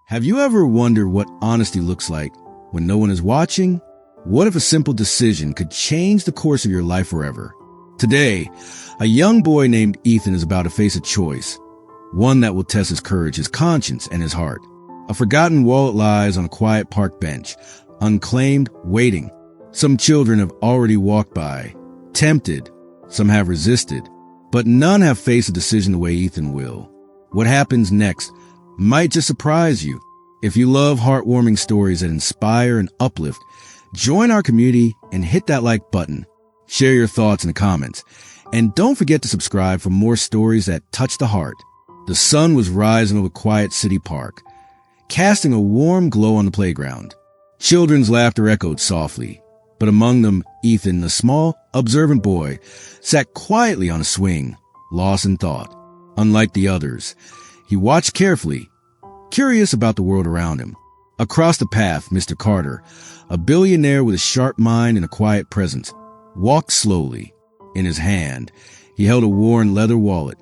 Have you ever wondered what honesty looks like when no one is watching? What if a simple decision could change the course of your life forever? Today, a young boy named Ethan is about to face a choice, one that will test his courage, his conscience, and his heart. A forgotten wallet lies on a quiet park bench, unclaimed, waiting. Some children have already walked by, tempted. Some have resisted, but none have faced a decision the way Ethan will. What happens next might just surprise you. If you love heartwarming stories that inspire and uplift, join our community and hit that like button. Share your thoughts in the comments. And don't forget to subscribe for more stories that touch the heart. The sun was rising over a quiet city park, casting a warm glow on the playground. Children's laughter echoed softly, but among them, Ethan, the small, observant boy, sat quietly on a swing, lost in thought. Unlike the others, he watched carefully, curious about the world around him. Across the path, Mr. Carter, a billionaire with a sharp mind and a quiet presence, walked slowly. In his hand, he held a worn leather wallet.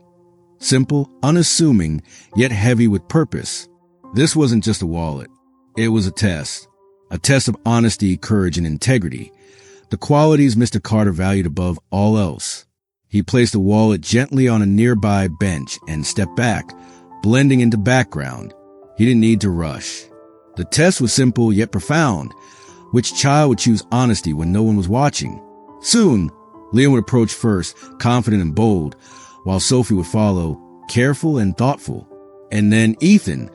Simple, unassuming, yet heavy with purpose. This wasn't just a wallet. It was a test of honesty, courage, and integrity, the qualities Mr. Carter valued above all else. He placed the wallet gently on a nearby bench and stepped back, blending into background. He didn't need to rush. The test was simple yet profound. Which child would choose honesty when no one was watching? Soon, Liam would approach first, confident and bold, while Sophie would follow, careful and thoughtful. And then Ethan,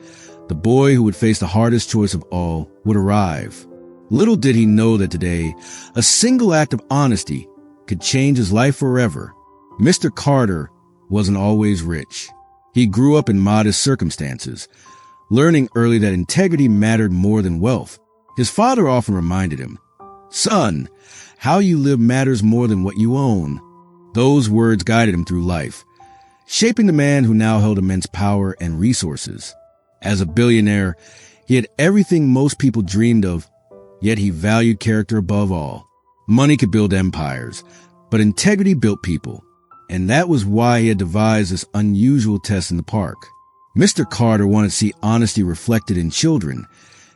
the boy who would face the hardest choice of all, would arrive. Little did he know that today, a single act of honesty could change his life forever. Mr. Carter wasn't always rich. He grew up in modest circumstances, learning early that integrity mattered more than wealth. His father often reminded him, "Son, how you live matters more than what you own." Those words guided him through life, shaping the man who now held immense power and resources. As a billionaire, he had everything most people dreamed of, yet he valued character above all. Money could build empires, but integrity built people. And that was why he had devised this unusual test in the park. Mr. Carter wanted to see honesty reflected in children,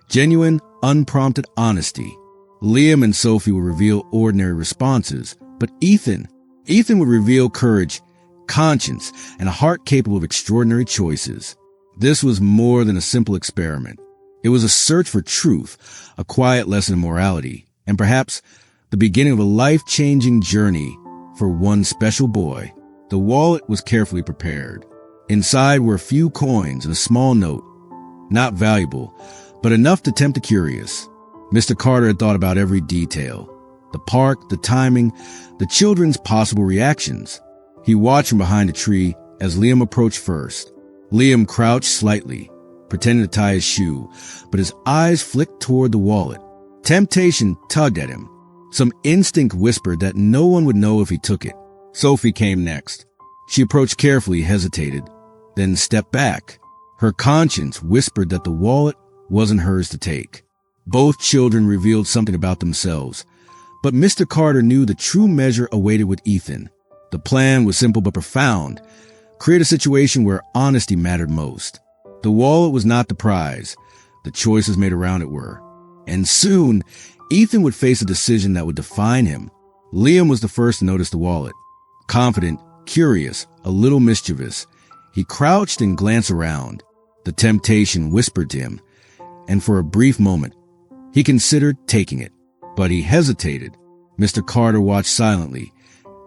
genuine, unprompted honesty. Liam and Sophie would reveal ordinary responses, but Ethan would reveal courage, conscience, and a heart capable of extraordinary choices. This was more than a simple experiment. It was a search for truth, a quiet lesson in morality, and perhaps the beginning of a life-changing journey for one special boy. The wallet was carefully prepared. Inside were a few coins and a small note, not valuable, but enough to tempt the curious. Mr. Carter had thought about every detail, the park, the timing, the children's possible reactions. He watched from behind a tree as Liam approached first. Liam crouched slightly, pretending to tie his shoe, but his eyes flicked toward the wallet. Temptation tugged at him. Some instinct whispered that no one would know if he took it. Sophie came next. She approached carefully, hesitated, then stepped back. Her conscience whispered that the wallet wasn't hers to take. Both children revealed something about themselves, but Mr. Carter knew the true measure awaited with Ethan. The plan was simple but profound. Create a situation where honesty mattered most. The wallet was not the prize. The choices made around it were. And soon, Ethan would face a decision that would define him. Liam was the first to notice the wallet. Confident, curious, a little mischievous, he crouched and glanced around. The temptation whispered to him, and for a brief moment, he considered taking it. But he hesitated. Mr. Carter watched silently,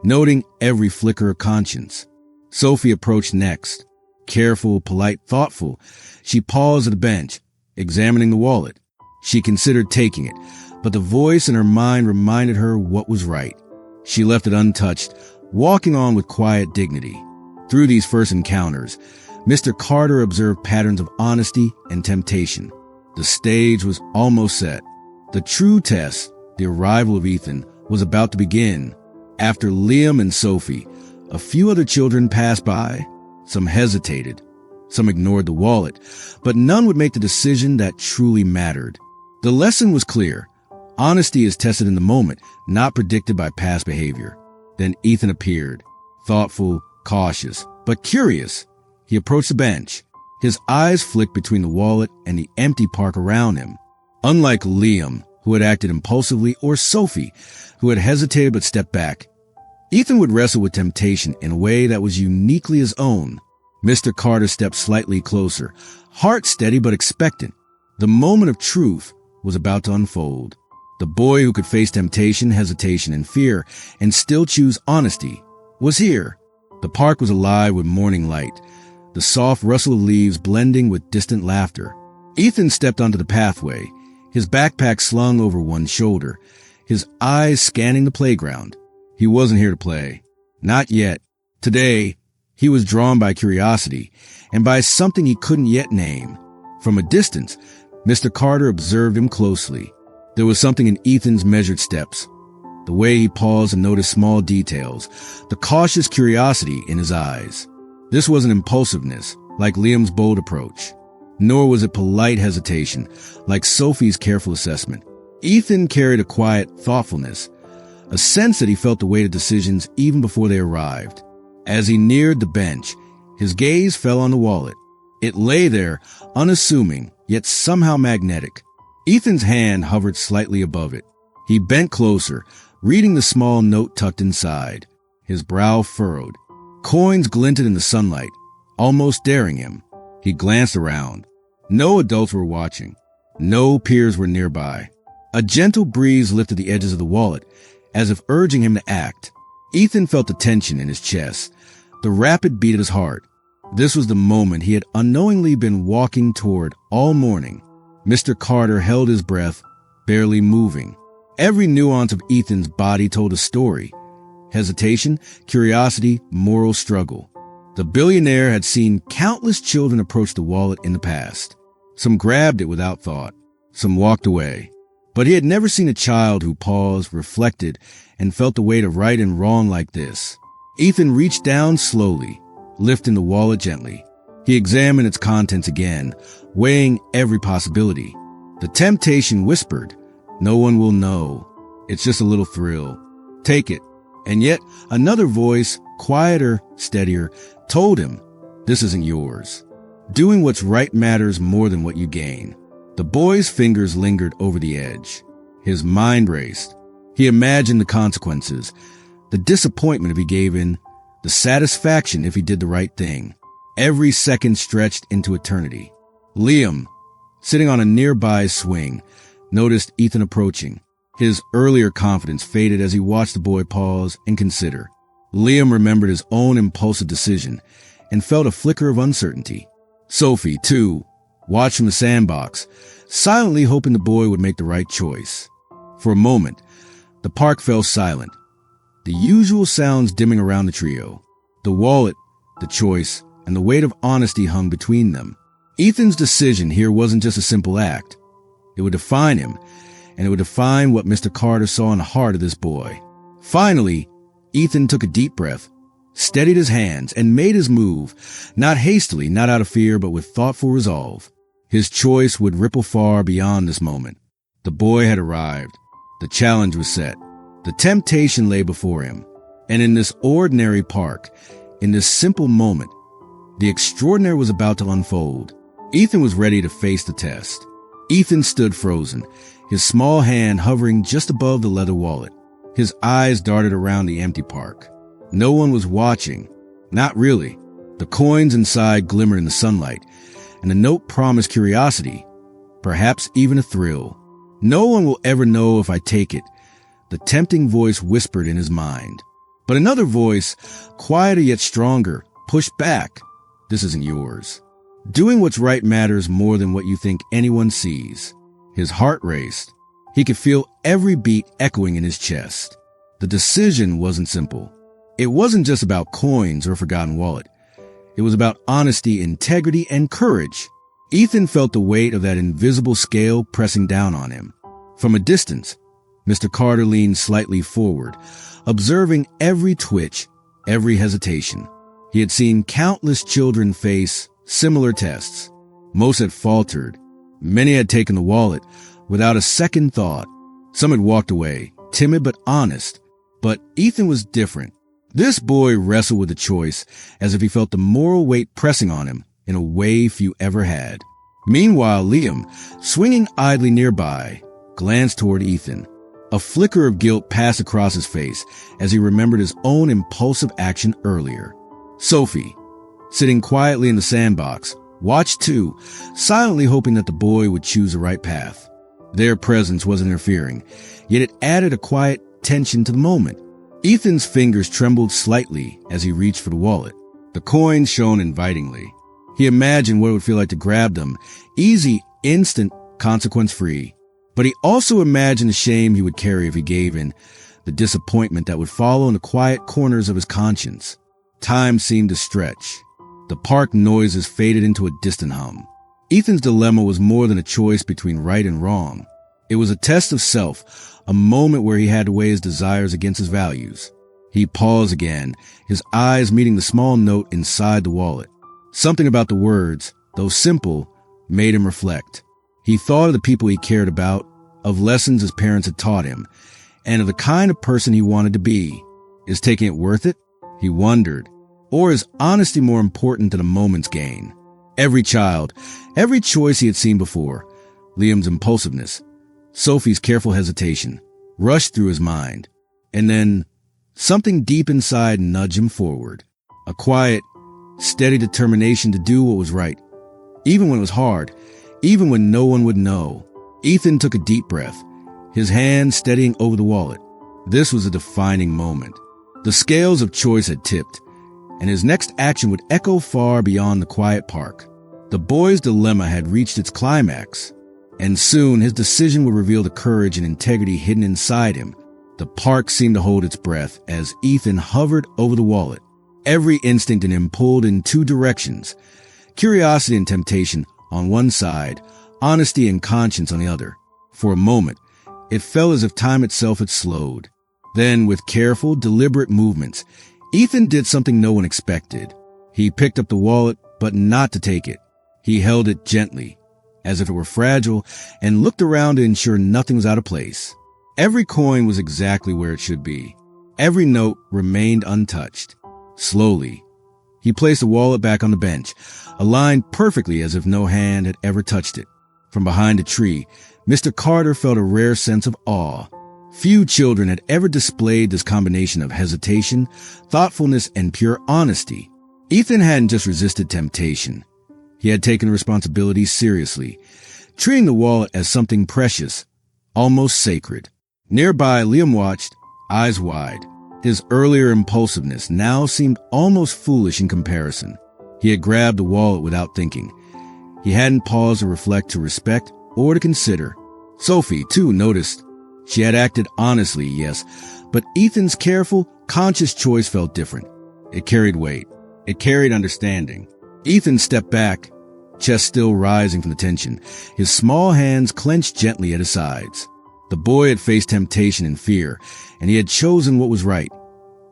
noting every flicker of conscience. Sophie approached next. Careful, polite, thoughtful, she paused at the bench, examining the wallet. She considered taking it, but the voice in her mind reminded her what was right. She left it untouched, walking on with quiet dignity. Through these first encounters, Mr. Carter observed patterns of honesty and temptation. The stage was almost set. The true test, the arrival of Ethan, was about to begin. After Liam and Sophie, a few other children passed by. Some hesitated. Some ignored the wallet, but none would make the decision that truly mattered. The lesson was clear. Honesty is tested in the moment, not predicted by past behavior. Then Ethan appeared, thoughtful, cautious, but curious. He approached the bench. His eyes flicked between the wallet and the empty park around him. Unlike Liam, who had acted impulsively, or Sophie, who had hesitated but stepped back, Ethan would wrestle with temptation in a way that was uniquely his own. Mr. Carter stepped slightly closer, heart steady but expectant. The moment of truth was about to unfold. The boy who could face temptation, hesitation, and fear and still choose honesty was here. The park was alive with morning light, the soft rustle of leaves blending with distant laughter. Ethan stepped onto the pathway, his backpack slung over one shoulder, his eyes scanning the playground. He wasn't here to play. Not yet. Today, he was drawn by curiosity and by something he couldn't yet name. From a distance, Mr. Carter observed him closely. There was something in Ethan's measured steps, the way he paused and noticed small details, the cautious curiosity in his eyes. This wasn't impulsiveness, like Liam's bold approach, nor was it polite hesitation, like Sophie's careful assessment. Ethan carried a quiet thoughtfulness, a sense that he felt the weight of decisions even before they arrived. As he neared the bench, his gaze fell on the wallet. It lay there, unassuming, yet somehow magnetic. Ethan's hand hovered slightly above it. He bent closer, reading the small note tucked inside. His brow furrowed. Coins glinted in the sunlight, almost daring him. He glanced around. No adults were watching. No peers were nearby. A gentle breeze lifted the edges of the wallet, as if urging him to act. Ethan felt the tension in his chest, the rapid beat of his heart. This was the moment he had unknowingly been walking toward all morning. Mr. Carter held his breath, barely moving. Every nuance of Ethan's body told a story. Hesitation, curiosity, moral struggle. The billionaire had seen countless children approach the wallet in the past. Some grabbed it without thought. Some walked away. But he had never seen a child who paused, reflected, and felt the weight of right and wrong like this. Ethan reached down slowly, lifting the wallet gently. He examined its contents again, weighing every possibility. The temptation whispered, "No one will know. It's just a little thrill. Take it." And yet another voice, quieter, steadier, told him, "This isn't yours. Doing what's right matters more than what you gain." The boy's fingers lingered over the edge. His mind raced. He imagined the consequences, the disappointment if he gave in, the satisfaction if he did the right thing. Every second stretched into eternity. Liam, sitting on a nearby swing, noticed Ethan approaching. His earlier confidence faded as he watched the boy pause and consider. Liam remembered his own impulsive decision and felt a flicker of uncertainty. Sophie, too, watched from the sandbox, silently hoping the boy would make the right choice. For a moment, the park fell silent, the usual sounds dimming around the trio. The wallet, the choice, and the weight of honesty hung between them. Ethan's decision here wasn't just a simple act. It would define him, and it would define what Mr. Carter saw in the heart of this boy. Finally, Ethan took a deep breath, steadied his hands, and made his move, not hastily, not out of fear, but with thoughtful resolve. His choice would ripple far beyond this moment. The boy had arrived. The challenge was set. The temptation lay before him. And in this ordinary park, in this simple moment, the extraordinary was about to unfold. Ethan was ready to face the test. Ethan stood frozen, his small hand hovering just above the leather wallet. His eyes darted around the empty park. No one was watching. Not really. The coins inside glimmered in the sunlight, and the note promised curiosity, perhaps even a thrill. "No one will ever know if I take it," the tempting voice whispered in his mind. But another voice, quieter yet stronger, pushed back. "This isn't yours. Doing what's right matters more than what you think anyone sees." His heart raced. He could feel every beat echoing in his chest. The decision wasn't simple. It wasn't just about coins or a forgotten wallet. It was about honesty, integrity, and courage. Ethan felt the weight of that invisible scale pressing down on him. From a distance, Mr. Carter leaned slightly forward, observing every twitch, every hesitation. He had seen countless children face similar tests. Most had faltered. Many had taken the wallet without a second thought. Some had walked away, timid but honest. But Ethan was different. This boy wrestled with the choice as if he felt the moral weight pressing on him in a way few ever had. Meanwhile, Liam, swinging idly nearby, glanced toward Ethan. A flicker of guilt passed across his face as he remembered his own impulsive action earlier. Sophie, sitting quietly in the sandbox, watched too, silently hoping that the boy would choose the right path. Their presence wasn't interfering, yet it added a quiet tension to the moment. Ethan's fingers trembled slightly as he reached for the wallet. The coins shone invitingly. He imagined what it would feel like to grab them, easy, instant, consequence-free. But he also imagined the shame he would carry if he gave in, the disappointment that would follow in the quiet corners of his conscience. Time seemed to stretch. The park noises faded into a distant hum. Ethan's dilemma was more than a choice between right and wrong. It was a test of self, a moment where he had to weigh his desires against his values. He paused again, his eyes meeting the small note inside the wallet. Something about the words, though simple, made him reflect. He thought of the people he cared about, of lessons his parents had taught him, and of the kind of person he wanted to be. Is taking it worth it? He wondered. Or is honesty more important than a moment's gain? Every child, every choice he had seen before, Liam's impulsiveness, Sophie's careful hesitation, rushed through his mind. And then something deep inside nudged him forward. A quiet, steady determination to do what was right, even when it was hard, even when no one would know. Ethan took a deep breath, his hand steadying over the wallet. This was a defining moment. The scales of choice had tipped, and his next action would echo far beyond the quiet park. The boy's dilemma had reached its climax, and soon his decision would reveal the courage and integrity hidden inside him. The park seemed to hold its breath as Ethan hovered over the wallet. Every instinct in him pulled in two directions, curiosity and temptation on one side, honesty and conscience on the other. For a moment, it felt as if time itself had slowed. Then, with careful, deliberate movements, Ethan did something no one expected. He picked up the wallet, but not to take it. He held it gently, as if it were fragile, and looked around to ensure nothing was out of place. Every coin was exactly where it should be. Every note remained untouched. Slowly, he placed the wallet back on the bench, aligned perfectly as if no hand had ever touched it. From behind a tree, Mr. Carter felt a rare sense of awe. Few children had ever displayed this combination of hesitation, thoughtfulness, and pure honesty. Ethan hadn't just resisted temptation. He had taken responsibility seriously, treating the wallet as something precious, almost sacred. Nearby, Liam watched, eyes wide. His earlier impulsiveness now seemed almost foolish in comparison. He had grabbed the wallet without thinking. He hadn't paused to reflect, to respect, or to consider. Sophie, too, noticed. She had acted honestly, yes, but Ethan's careful, conscious choice felt different. It carried weight. It carried understanding. Ethan stepped back, chest still rising from the tension, his small hands clenched gently at his sides. The boy had faced temptation and fear, and he had chosen what was right.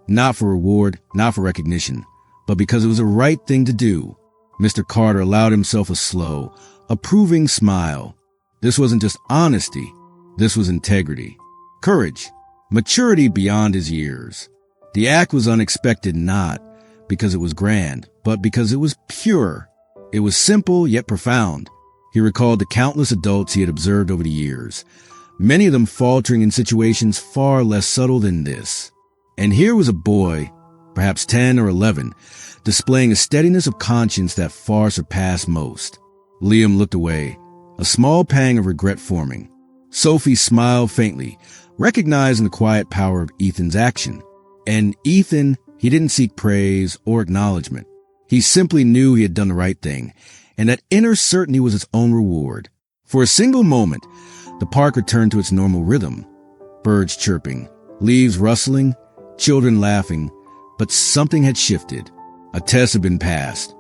Not for reward, not for recognition, but because it was the right thing to do. Mr. Carter allowed himself a slow, approving smile. This wasn't just honesty. This was integrity, courage, maturity beyond his years. The act was unexpected not because it was grand, but because it was pure. It was simple yet profound. He recalled the countless adults he had observed over the years, many of them faltering in situations far less subtle than this. And here was a boy, perhaps 10 or 11, displaying a steadiness of conscience that far surpassed most. Liam looked away, a small pang of regret forming. Sophie smiled faintly, recognizing the quiet power of Ethan's action. And Ethan, he didn't seek praise or acknowledgement. He simply knew he had done the right thing, and that inner certainty was its own reward. For a single moment, the park returned to its normal rhythm. Birds chirping, leaves rustling, children laughing, but something had shifted. A test had been passed.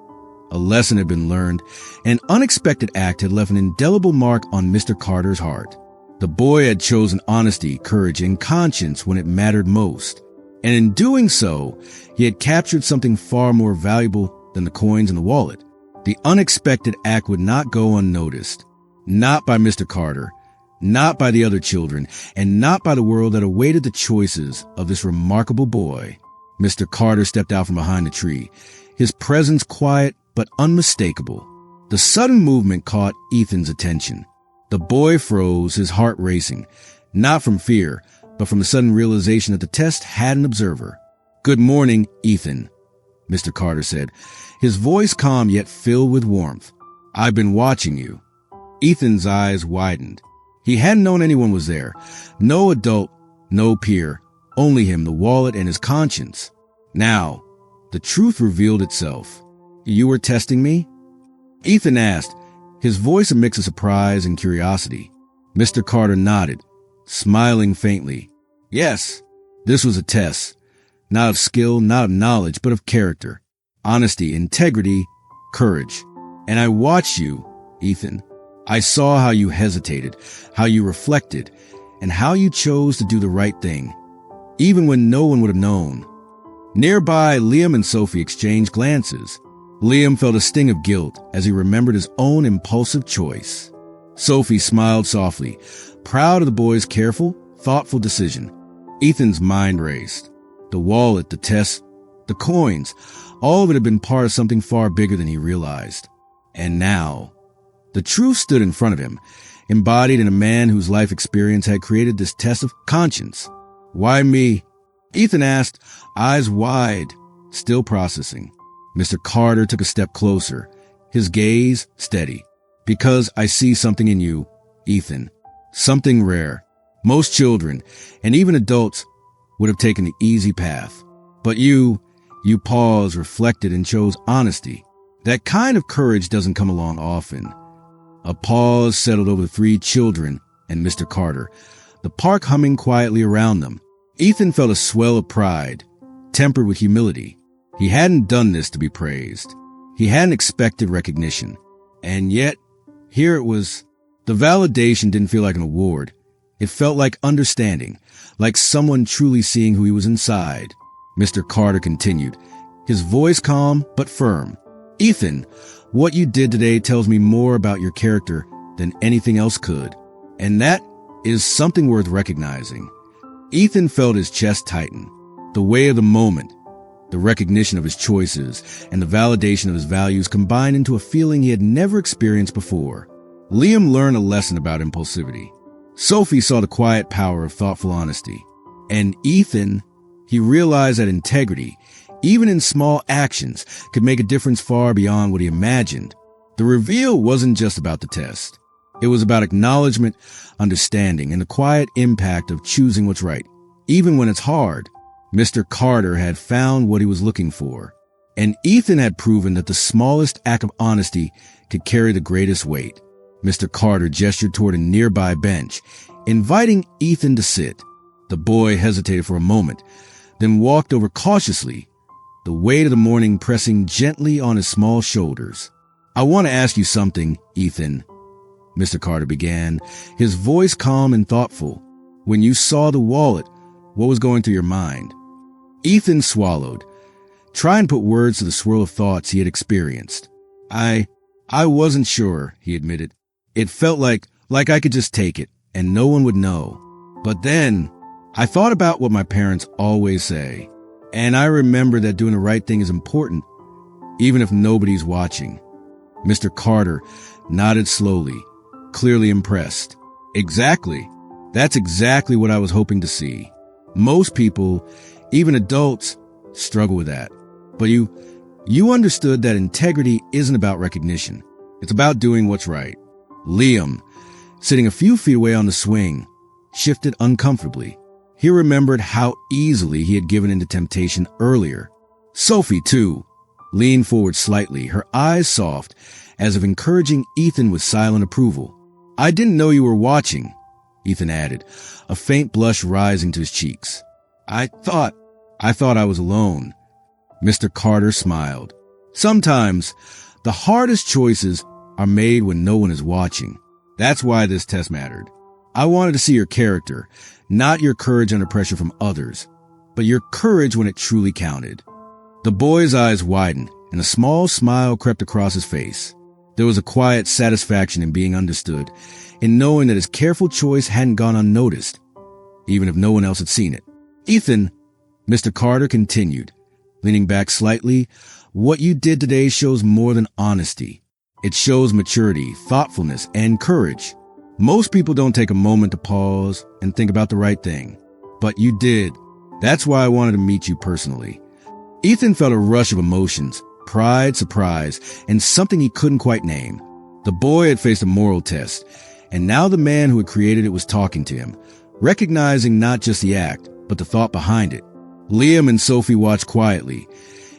A lesson had been learned. An unexpected act had left an indelible mark on Mr. Carter's heart. The boy had chosen honesty, courage, and conscience when it mattered most. And in doing so, he had captured something far more valuable than the coins in the wallet. The unexpected act would not go unnoticed. Not by Mr. Carter, not by the other children, and not by the world that awaited the choices of this remarkable boy. Mr. Carter stepped out from behind the tree, his presence quiet but unmistakable. The sudden movement caught Ethan's attention. The boy froze, his heart racing, not from fear, but from the sudden realization that the test had an observer. "Good morning, Ethan," Mr. Carter said, his voice calm yet filled with warmth. "I've been watching you." Ethan's eyes widened. He hadn't known anyone was there. No adult, no peer, only him, the wallet, and his conscience. Now, the truth revealed itself. "You were testing me?" Ethan asked, his voice a mix of surprise and curiosity. Mr. Carter nodded, smiling faintly. "Yes, this was a test. Not of skill, not of knowledge, but of character, honesty, integrity, courage. And I watched you, Ethan. I saw how you hesitated, how you reflected, and how you chose to do the right thing, even when no one would have known." Nearby, Liam and Sophie exchanged glances. Liam felt a sting of guilt as he remembered his own impulsive choice. Sophie smiled softly, proud of the boy's careful, thoughtful decision. Ethan's mind raced. The wallet, the test, the coins, all of it had been part of something far bigger than he realized. And now, the truth stood in front of him, embodied in a man whose life experience had created this test of conscience. "Why me?" Ethan asked, eyes wide, still processing. Mr. Carter took a step closer, his gaze steady. "Because I see something in you, Ethan. Something rare. Most children, and even adults, would have taken the easy path. But you paused, reflected, and chose honesty. That kind of courage doesn't come along often." A pause settled over the three children and Mr. Carter, the park humming quietly around them. Ethan felt a swell of pride, tempered with humility. He hadn't done this to be praised. He hadn't expected recognition. And yet, here it was. The validation didn't feel like an award. It felt like understanding, like someone truly seeing who he was inside. Mr. Carter continued, his voice calm but firm. "Ethan, what you did today tells me more about your character than anything else could. And that is something worth recognizing." Ethan felt his chest tighten. The weight of the moment, the recognition of his choices, and the validation of his values combined into a feeling he had never experienced before. Liam learned a lesson about impulsivity. Sophie saw the quiet power of thoughtful honesty. And Ethan, he realized that integrity, even in small actions, could make a difference far beyond what he imagined. The reveal wasn't just about the test. It was about acknowledgement, understanding, and the quiet impact of choosing what's right, even when it's hard. Mr. Carter had found what he was looking for, and Ethan had proven that the smallest act of honesty could carry the greatest weight. Mr. Carter gestured toward a nearby bench, inviting Ethan to sit. The boy hesitated for a moment, then walked over cautiously, the weight of the morning pressing gently on his small shoulders. "I want to ask you something, Ethan," Mr. Carter began, his voice calm and thoughtful. "When you saw the wallet, what was going through your mind?" Ethan swallowed, trying to put words to the swirl of thoughts he had experienced. I wasn't sure," he admitted. "It felt like I could just take it, and no one would know. But then, I thought about what my parents always say, and I remember that doing the right thing is important, even if nobody's watching." Mr. Carter nodded slowly, clearly impressed. "Exactly. That's exactly what I was hoping to see. Most people, even adults, struggle with that. But you understood that integrity isn't about recognition. It's about doing what's right." Liam, sitting a few feet away on the swing, shifted uncomfortably. He remembered how easily he had given into temptation earlier. Sophie, too, leaned forward slightly, her eyes soft, as if encouraging Ethan with silent approval. "I didn't know you were watching," Ethan added, a faint blush rising to his cheeks. I thought I was alone." Mr. Carter smiled. "Sometimes the hardest choices are made when no one is watching. That's why this test mattered. I wanted to see your character, not your courage under pressure from others, but your courage when it truly counted." The boy's eyes widened, and a small smile crept across his face. There was a quiet satisfaction in being understood, in knowing that his careful choice hadn't gone unnoticed, even if no one else had seen it. "Ethan," Mr. Carter continued, leaning back slightly, What you did today shows more than honesty. It shows maturity, thoughtfulness, and courage. Most people don't take a moment to pause and think about the right thing. But you did. That's why I wanted to meet you personally. Ethan felt a rush of emotions, pride, surprise, and something he couldn't quite name. The boy had faced a moral test, and now the man who had created it was talking to him, recognizing not just the act, but the thought behind it. Liam and Sophie watched quietly,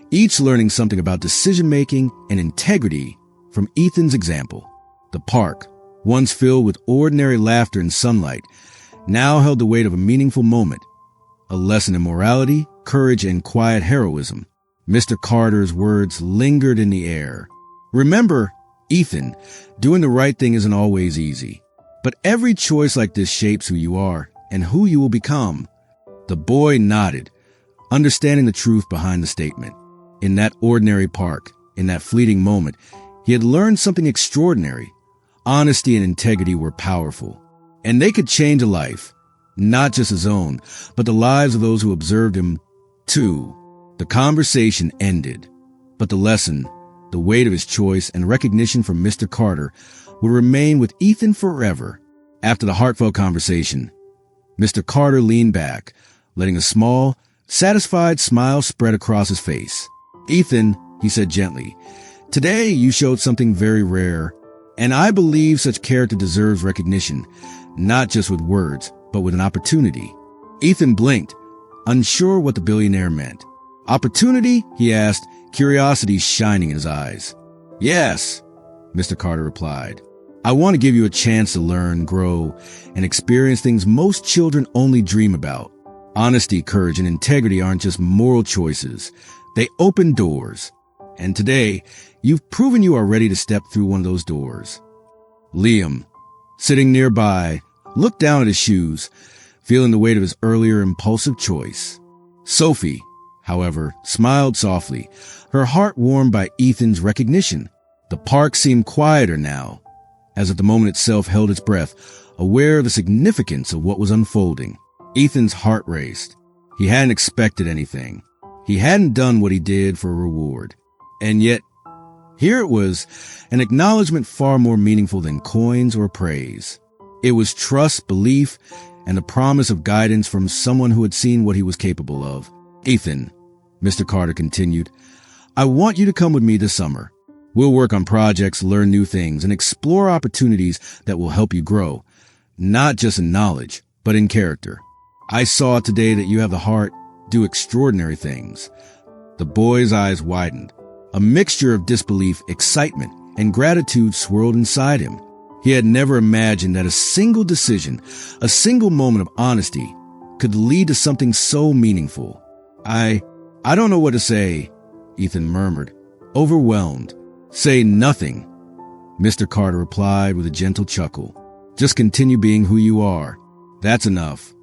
each learning something about decision-making and integrity from Ethan's example. The park, once filled with ordinary laughter and sunlight, now held the weight of a meaningful moment, a lesson in morality, courage, and quiet heroism. Mr. Carter's words lingered in the air. Remember, Ethan, doing the right thing isn't always easy, but every choice like this shapes who you are and who you will become. The boy nodded, understanding the truth behind the statement. In that ordinary park, in that fleeting moment, he had learned something extraordinary. Honesty and integrity were powerful, and they could change a life, not just his own, but the lives of those who observed him, too. The conversation ended, but the lesson, the weight of his choice, and recognition from Mr. Carter would remain with Ethan forever. After the heartfelt conversation, Mr. Carter leaned back, letting a small, satisfied smile spread across his face. "Ethan," he said gently, "today you showed something very rare, and I believe such character deserves recognition, not just with words, but with an opportunity." Ethan blinked, unsure what the billionaire meant. "Opportunity?" he asked, curiosity shining in his eyes. "Yes," Mr. Carter replied. "I want to give you a chance to learn, grow, and experience things most children only dream about. Honesty, courage, and integrity aren't just moral choices. They open doors. And today, you've proven you are ready to step through one of those doors." Liam, sitting nearby, looked down at his shoes, feeling the weight of his earlier impulsive choice. Sophie, however, smiled softly, her heart warmed by Ethan's recognition. The park seemed quieter now, as if the moment itself held its breath, aware of the significance of what was unfolding. Ethan's heart raced. He hadn't expected anything. He hadn't done what he did for a reward. And yet, here it was, an acknowledgement far more meaningful than coins or praise. It was trust, belief, and the promise of guidance from someone who had seen what he was capable of. "Ethan," Mr. Carter continued, "I want you to come with me this summer. We'll work on projects, learn new things, and explore opportunities that will help you grow, not just in knowledge, but in character. I saw today that you have the heart to do extraordinary things." The boy's eyes widened. A mixture of disbelief, excitement, and gratitude swirled inside him. He had never imagined that a single decision, a single moment of honesty, could lead to something so meaningful. I don't know what to say," Ethan murmured, overwhelmed. "Say nothing," Mr. Carter replied with a gentle chuckle. "Just continue being who you are. That's enough."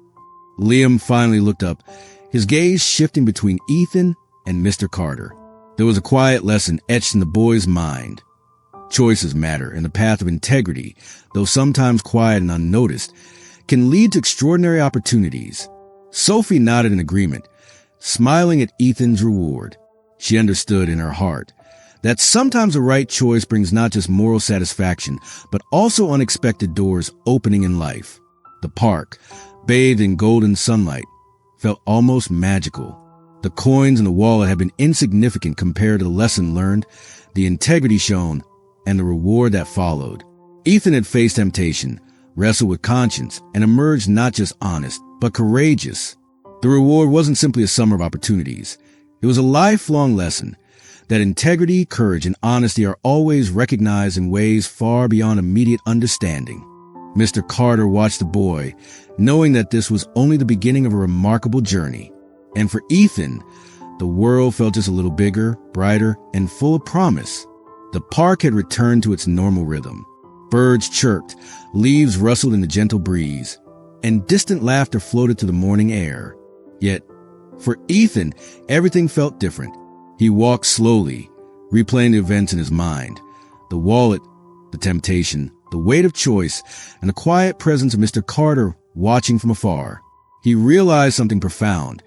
Liam finally looked up, his gaze shifting between Ethan and Mr. Carter. There was a quiet lesson etched in the boy's mind. Choices matter, and the path of integrity, though sometimes quiet and unnoticed, can lead to extraordinary opportunities. Sophie nodded in agreement, smiling at Ethan's reward. She understood in her heart that sometimes the right choice brings not just moral satisfaction, but also unexpected doors opening in life. The park, bathed in golden sunlight, felt almost magical. The coins in the wallet had been insignificant compared to the lesson learned, the integrity shown, and the reward that followed. Ethan had faced temptation, wrestled with conscience, and emerged not just honest, but courageous. The reward wasn't simply a summer of opportunities. It was a lifelong lesson that integrity, courage, and honesty are always recognized in ways far beyond immediate understanding. Mr. Carter watched the boy, knowing that this was only the beginning of a remarkable journey. And for Ethan, the world felt just a little bigger, brighter, and full of promise. The park had returned to its normal rhythm. Birds chirped, leaves rustled in the gentle breeze, and distant laughter floated through the morning air. Yet, for Ethan, everything felt different. He walked slowly, replaying the events in his mind. The wallet, the temptation, the weight of choice, and the quiet presence of Mr. Carter watching from afar. He realized something profound.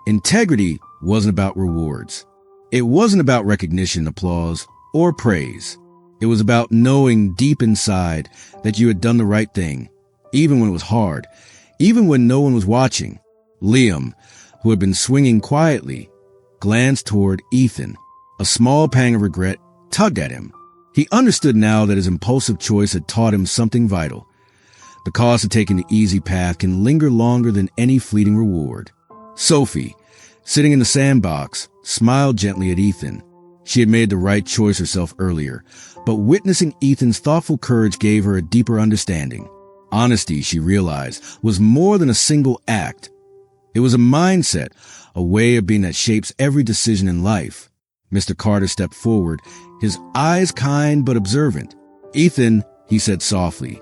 Integrity wasn't about rewards. It wasn't about recognition, applause, or praise. It was about knowing deep inside that you had done the right thing, even when it was hard, even when no one was watching. Liam, who had been swinging quietly, glanced toward Ethan. A small pang of regret tugged at him. He understood now that his impulsive choice had taught him something vital. The cost of taking the easy path can linger longer than any fleeting reward. Sophie, sitting in the sandbox, smiled gently at Ethan. She had made the right choice herself earlier, but witnessing Ethan's thoughtful courage gave her a deeper understanding. Honesty, she realized, was more than a single act. It was a mindset, a way of being that shapes every decision in life. Mr. Carter stepped forward, his eyes kind but observant. "Ethan," he said softly,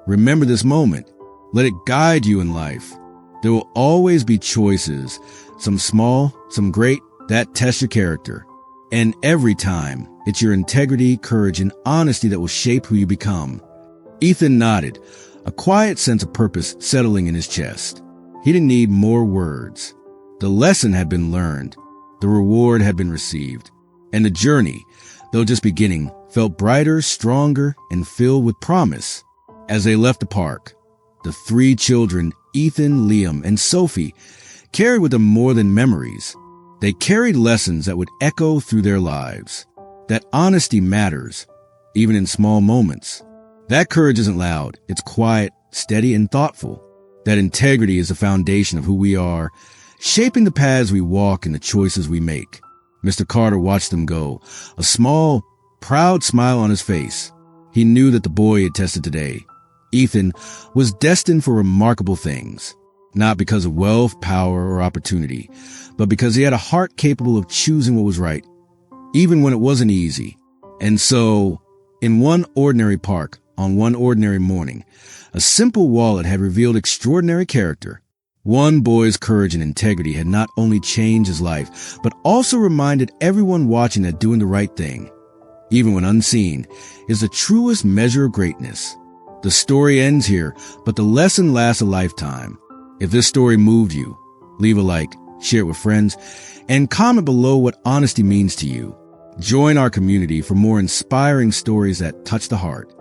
"remember this moment. Let it guide you in life. There will always be choices, some small, some great, that test your character. And every time, it's your integrity, courage, and honesty that will shape who you become." Ethan nodded, a quiet sense of purpose settling in his chest. He didn't need more words. The lesson had been learned. The reward had been received. And the journey, though just beginning, felt brighter, stronger, and filled with promise. As they left the park, the three children, Ethan, Liam, and Sophie, carried with them more than memories. They carried lessons that would echo through their lives. That honesty matters, even in small moments. That courage isn't loud. It's quiet, steady, and thoughtful. That integrity is the foundation of who we are, shaping the paths we walk and the choices we make. Mr. Carter watched them go, a small, proud smile on his face. He knew that the boy he had tested today, Ethan, was destined for remarkable things, not because of wealth, power, or opportunity, but because he had a heart capable of choosing what was right, even when it wasn't easy. And so, in one ordinary park, on one ordinary morning, a simple wallet had revealed extraordinary character. One boy's courage and integrity had not only changed his life, but also reminded everyone watching that doing the right thing, even when unseen, is the truest measure of greatness. The story ends here, but the lesson lasts a lifetime. If this story moved you, leave a like, share it with friends, and comment below what honesty means to you. Join our community for more inspiring stories that touch the heart.